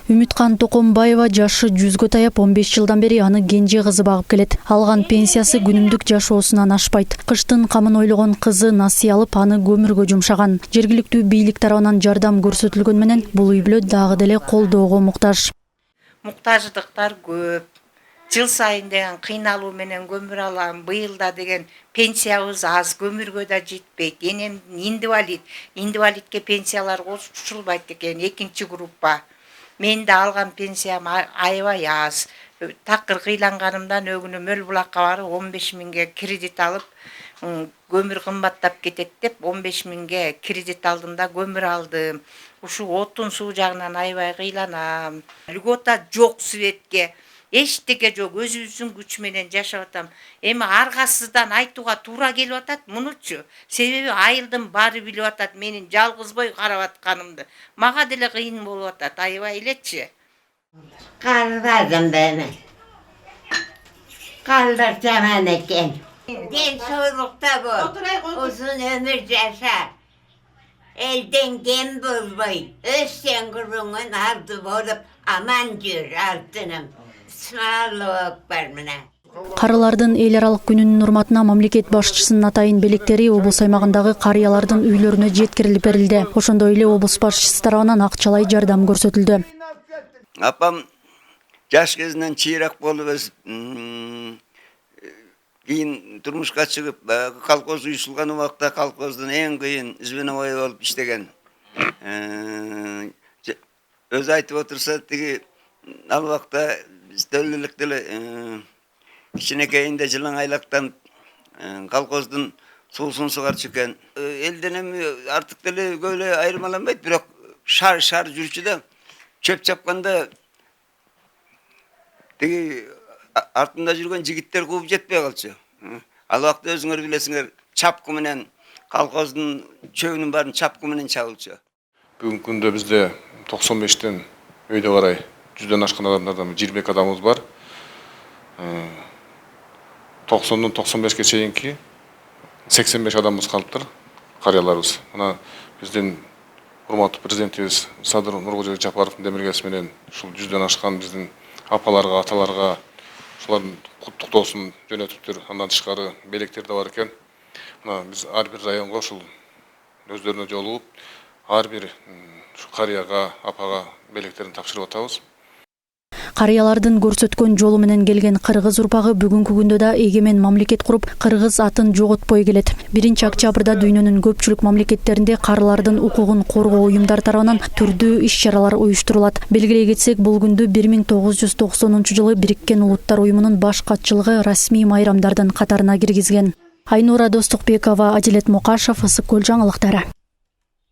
Үмүткан Токомбаева жашы 100гө таяп 15 жылдан бери аны кенже кызы багып келет. Алган пенсиясы күнүмдүк жашоосунан ашпайт. Кыштын камын ойлогон кызы насый алып аны көмүргө жумшаган. Жергиликтүү бийлик тарабынан жардам көрсөтүлгөн менен бул үй бүлө дагы деле колдоого муктаж. Муктаждыктар көп. Жыл сайын деген кыйналуу менен көмүр алам. Быйыл да деген пенсиябыз аз, көмүргө да жетпейт. Энем инвалидке пенсиялар кошулбайт экен, экинчи группа. Мен да алган пенсиям аябай аз. Такыр кыйланганымдан өгүнүм Мөл булакка барып 15 миңге кредит алып, көмүр кымбаттап кетет деп 15 миңге кредит алдым да көмүр алдым. Ушу отун суу жагынан аябай кыйланам. Льгота жок светке. Эчтеке жок, өзүбүздүн күч менен жашап атам. Эми аргасыздан айтууга туура келип атат мунучу. Себеби айылдын баары билип атат менин жалгызбой карап атканымды. Мага деле кыйын болуп атат, аябай элечи. Kalmadım ben. Kaldıracağım ekin. Dil soğukta bu. Uzun ömür yaşa. Elden gem bulmayın. Özsen kurunun ardı bolup aman jür altınım. Sağlık vermene. Карылардын эл аралык күнүнүн урматына мамлекет башчысынын атайын белектери облус аймагындагы карыялардын үйлөрүнө жеткирилип берилди. Ошондой эле облус башчысы тарабынан акчалай жардам көрсөтүлдү. Апам жаш кезинен чыйрак болуп кийин турмушка чыгып колхоз уюшулган убакта колхоздун эң кыйын звеновой болуп иштеген. Өзү айтып отурса тиги ал убакта биз төлөлүк деле кичинекейинде жылың айлактан колхоздун суусун сугарчу экен. Элден эми артык деле көп эле айырмаланбайт, бирок шар жүрчү да чөп чапканда тиги артында жүргөн жигиттер кууп жетпей калчу. Ал убакта өзүңөр билесиңер, чапкы менен колхоздун чөбүнүн баарын чапкы менен чабылчу. Бүгүнкү күндө бизде 95тен өйдө карай 100дөн ашкан адамдардан 22 адамыбыз бар. 90-дан 95ке чейинки 85 адамыбыз калыптыр, карыяларыбыз. Мына биздин урматтуу президентибиз Садыр Нуркожоевич Жапаровдун демилгеси менен ушул 100дөн ашкан биздин апаларга, аталарга ушулардын куттуктоосун жөнөтүптүр. Андан тышкары белектер да бар экен. Мына биз ар бир районго ушул өздөрүнө жолугуп, ар бир карыяга, апага белектерин тапшырып атабыз. Карыялардын көрсөткөн жолу менен келген кыргыз урпагы бүгүнкү күндө да эгемен мамлекет куруп, кыргыз атын жоготпой келет. 1-октябрда дүйнөнүн көпчүлүк мамлекеттеринде карылардын укугун коргоо уюмдар тарабынан түрдүү иш-чаралар уюштурулат. Белгилей кетсек, бул күндү 1990-жылы Бириккен Улуттар уюмунун баш катчылыгы расмий майрамдардын катарына киргизген. Айнура Достукбекова, Адилет Мукашев, Ысык Көл жаңылыктары.